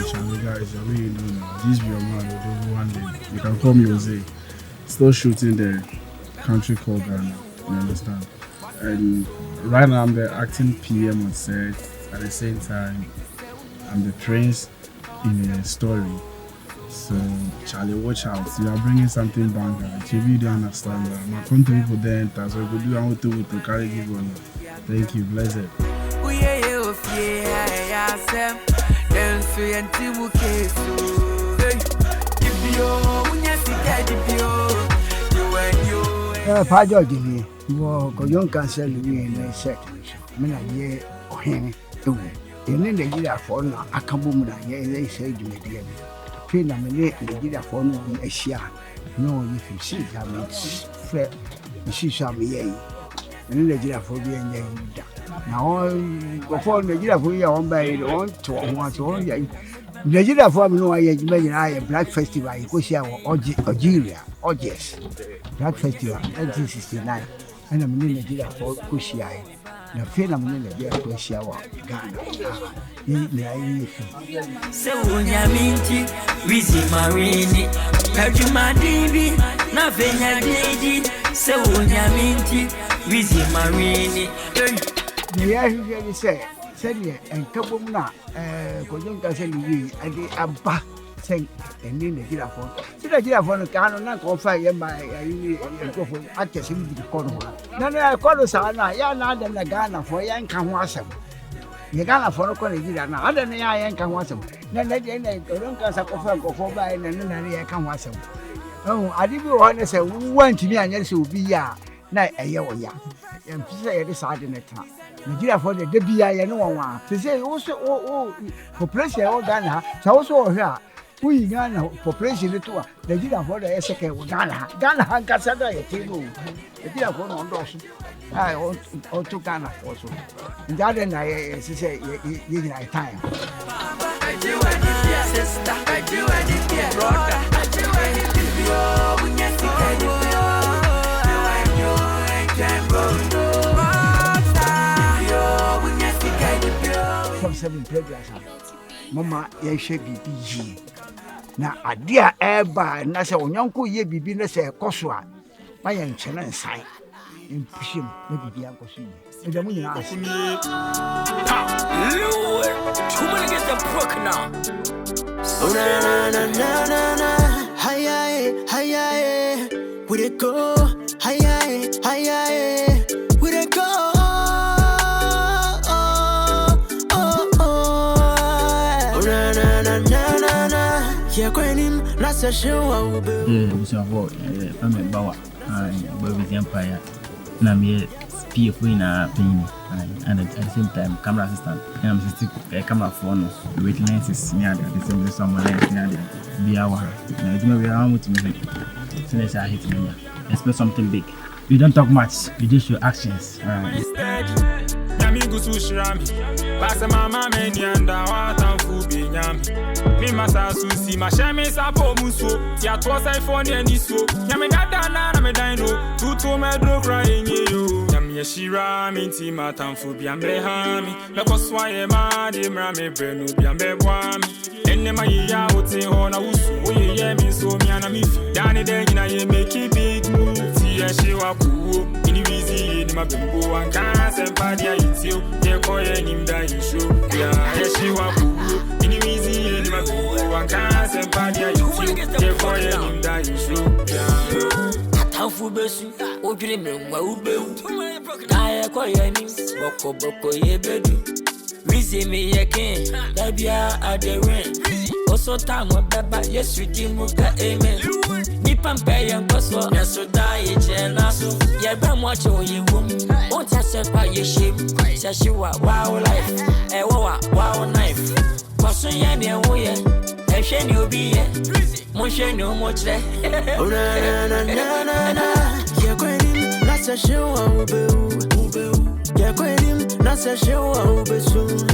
Charlie guys, I really know now. This be your man, one day. You can call me Jose. Still shooting the country called Ghana, you understand? And right now I'm the acting PM on set. At the same time, I'm the prince in the story. So Charlie, watch out. You are bringing something back. Maybe you don't understand that. My country people there, so we could do what to carry give on. Thank you, bless it. Kwadwo Jimmy, wo ko Nkansah Louis na set. Me na ye ohene ewu. Ene Nigeria for na akabom na ye say dwumadi abi. Fe na me ne Nigeria for no ahia. No ye fi see that me fe. Me sha me ye. Ene Nigeria for bi enya da. Na go for Nigeria for ya on by on to on ya. Nigeria for me no aye jima Black Festival ko sia Algeria. Yes, Black Festival 1969. And I'm in Nigeria for Kushia. The film I'm in Nigeria for Kushia, Ghana. So, Yaminti, Weezy Marini, Pajumadibi, nothing I did. So, Yaminti, Weezy Marini. The year he said, and Kabumna, Nkansah Louis, and the Abba. And in Nigeria for Nigeria for the canon, not confide by go for actors in the corner. No, I call us Anna, Yana than the Ghana for Nkansah. The Ghana for Nigeria now, other than Nkansah. Then they Nkansah go for by and then Nkansah. Oh, I didn't want to say, we want to be and yes, will be ya. Night a year, and say decided in the time. Nigeria for the DBI, no one. To say also, for pressure, all Ghana, so also here. We Ghana population to Nigeria for the second Ghana. Ghana Nkansah a table. The for on those. I ought to Ghana also. And that then I say, you time. From 7 programs. Mama, you should be BG. Na adia eba na se onyanko ye bibi na se ekoso a ba ye nchene nsan impushim na bibi akoso yi e da munyina ase Too many get them broke now. Oh na hi we dey go hi we dey go yeah, I'm a Bawa, Weezy Empire. And I'm here, PF in a pain, and at the same time, camera assistant. And I'm still a camera phone with lenses near the same someone else near the Biawa. And I don't know how much music. So let's hit me. Expect something big. We don't talk much, we just show actions. Pasa mama menyanda wata mfubi nyami Mima sa susi mashemi sa po muso Tia tuwa sa ifoni eniso Nyami dada na me daino Tutu medro crying yo Nyami yeshira minti mata mfubi ambe hami Meko swaye madi mrame brenu biambe bwami Enne ma yiya oti hona usu Oye ye miso miana mifi Dani degina ye make it big move Tia shiwa kuo Ini Weezy ye ni mabimbo Nkansah mpadia itio Ye koye nimda isho Ya shiwa kuo Ini Weezy ye ni mabimbo Nkansah mpadia itio Ye koye nimda isho Ya Atamfu besu Ojiri mwa ubeu Kaya koye nim Boko ye bedu Weezy me ye king Dabia aderen Also time baba yes we dimuka amen Nipa mpe yankoso Neso da ye jenaso Ye be mwache oye wum Onta sepa ye shim Sashiwa wow life wow knife Kwaso ye mi enwoye Eshe ni obi ye Monshe ni omochre Oh na Ye kwenim Nasa shiwa ubeu Ye kwenim Nasa shiwa ubesu